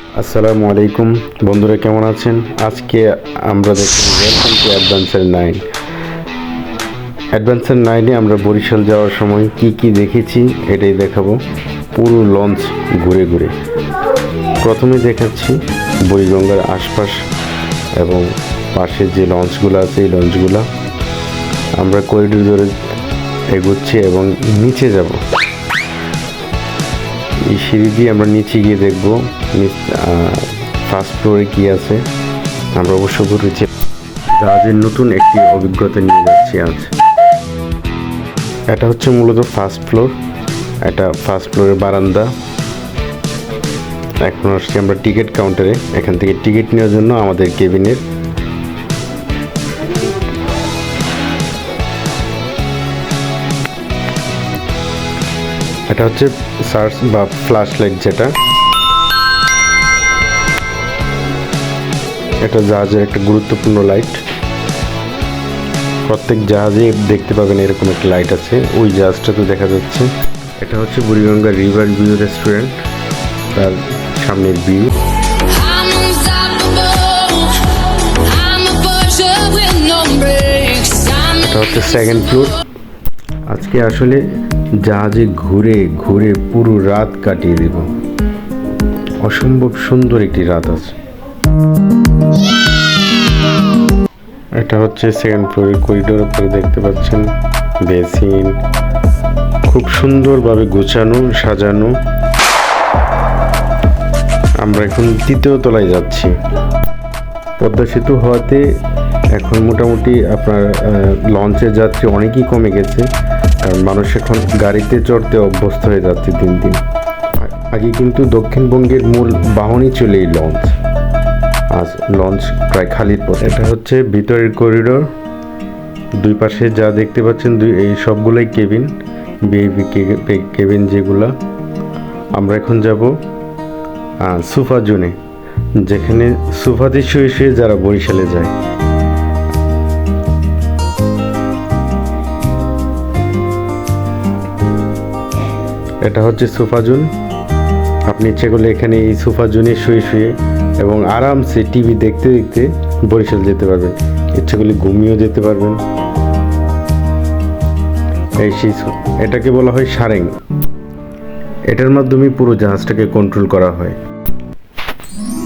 আসসালামু আলাইকুম বন্ধুরা, কেমন আছেন? আজকে আমরা দেখব ওয়েলকাম টু অ্যাডভেঞ্চার 9। অ্যাডভেঞ্চার 9-এ আমরা বরিশাল যাওয়ার সময় কি কি দেখেছি এটাই দেখাবো, পুরো লঞ্চ ঘুরে ঘুরে। প্রথমে দেখাচ্ছি বুড়িগঙ্গার আশপাশ এবং পাশে যে লঞ্চগুলো আছে এই লঞ্চগুলো। আমরা করিডোর ধরে এগোচ্ছি এবং নিচে যাব। এই সিঁড়ি দিয়ে আমরা নিচে গিয়ে দেখবো ফার্স্ট ফ্লোরে কী আছে। আমরা অবশ্য ঘুরেছি, জাহাজের নতুন একটি অভিজ্ঞতা নিয়ে যাচ্ছি আজ। এটা হচ্ছে মূলত ফার্স্ট ফ্লোর, এটা ফার্স্ট ফ্লোরের বারান্দা। এখন আসছি আমরা টিকিট কাউন্টারে, এখান থেকে টিকিট নেওয়ার জন্য আমাদের কেবিনের। এটা হচ্ছে সার্চ বা ফ্ল্যাশ লাইট, যেটা এটা জাহাজের একটা গুরুত্বপূর্ণ লাইট। প্রত্যেক জাহাজে দেখতে পাবেন এরকম একটা লাইট আছে, ওই জাহাজটাতে দেখা যাচ্ছে। এটা হচ্ছে বুড়িগঙ্গা রিভার ভিউ রেস্টুরেন্ট, তার সামনের ভিউ। এটা হচ্ছে সেকেন্ড ফ্লোর। আজকে আসলে জাহাজে ঘুরে ঘুরে পুরো রাত কাটিয়ে দেব। অসম্ভব সুন্দর একটি রাত আছে। এটা হচ্ছে সেকেন্ড ফ্লোরের করিডোর, আপনারা দেখতে পাচ্ছেন বেসিন খুব সুন্দরভাবে গোছানো সাজানো। আমরা এখন তৃতীয় তলায় যাচ্ছি। পদ্মা সেতু হওয়াতে এখন মোটামুটি আপনার লঞ্চের যাত্রী অনেকই কমে গেছে, কারণ মানুষ এখন গাড়িতে চড়তে অভ্যস্ত হয়ে যাচ্ছে দিন দিন। আগে কিন্তু দক্ষিণবঙ্গের মূল বাহনই ছিল এই লঞ্চ, আজ লঞ্চ প্রায় খালির পথে। এটা হচ্ছে ভিতরের করিডোর, দুই পাশে যা দেখতে পাচ্ছেন এই সবগুলোই কেবিন, ভিআইপি কেবিন যেগুলা। আমরা এখন যাব সোফা জোনে, যেখানে সোফাতে শুয়ে শুয়ে যারা বরিশালে যায়। এটা হচ্ছে সোফা জোন। আপনি ইচ্ছে করলে এখানে এই সোফা জোনে শুয়ে শুয়ে এবং আরামসে টিভি দেখতে দেখতে বরিশাল যেতে পারবেন। ইচ্ছে করলে ঘুমিয়েও যেতে পারবেন। এটাকে বলা হয় সারেং। এটার মাধ্যমে পুরো জাহাজটাকে কন্ট্রোল করা হয়।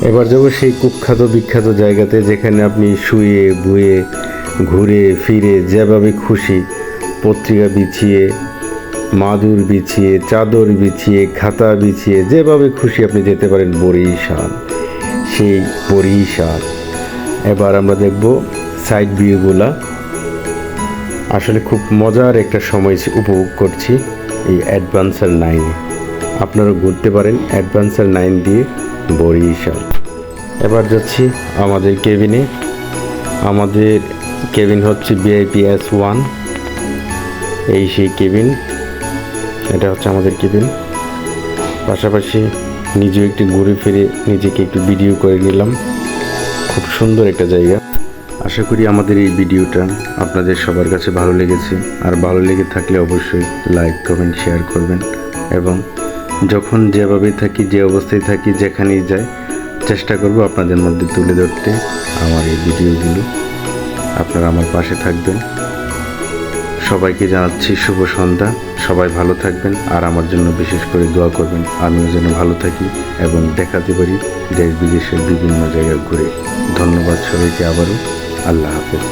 এবার যাব সেই কুখ্যাত বিখ্যাত জায়গাতে, যেখানে আপনি শুয়ে বুয়ে ঘুরে ফিরে যেভাবে খুশি পত্রিকা বিছিয়ে, মাদুর বিছিয়ে, চাদর বিছিয়ে, খাতা বিছিয়ে যেভাবে খুশি আপনি যেতে পারেন বরিশাল, সেই বরিশাল। এবার আমরা দেখব সাইড ভিউগুলা। আসলে খুব মজার একটা সময় উপভোগ করছি এই অ্যাডভেঞ্চার 9-এ। আপনারাও ঘুরতে পারেন অ্যাডভেঞ্চার 9 দিয়ে বরিশাল। এবার যাচ্ছি আমাদের কেবিনে। আমাদের কেবিন হচ্ছে ভিআইপি S1, এই সেই কেবিন। এটা হচ্ছে আমাদের কেবিন। পাশাপাশি নিজেও একটু ঘুরে ফিরে নিজেকে একটু ভিডিও করে নিলাম। খুব সুন্দর একটা জায়গা। আশা করি আমাদের এই ভিডিওটা আপনাদের সবার কাছে ভালো লেগেছে। আর ভালো লেগে থাকলে অবশ্যই লাইক কমেন্ট শেয়ার করবেন। এবং যখন যেভাবে থাকি, যে অবস্থায় থাকি, যেখানেই যাই, চেষ্টা করব আপনাদের মধ্যে তুলে ধরতে আমার এই ভিডিওগুলো। আপনারা আমার পাশে থাকবেন। সবাইকে জানাচ্ছি শুভ সন্ধ্যা। সবাই ভালো থাকবেন আর আমার জন্য বিশেষ করে দোয়া করবেন, আমিও যেন ভালো থাকি এবং দেখাতে পারি দেশ বিদেশের বিভিন্ন জায়গায় ঘুরে। ধন্যবাদ সবাইকে আবারও। আল্লাহ হাফেজ।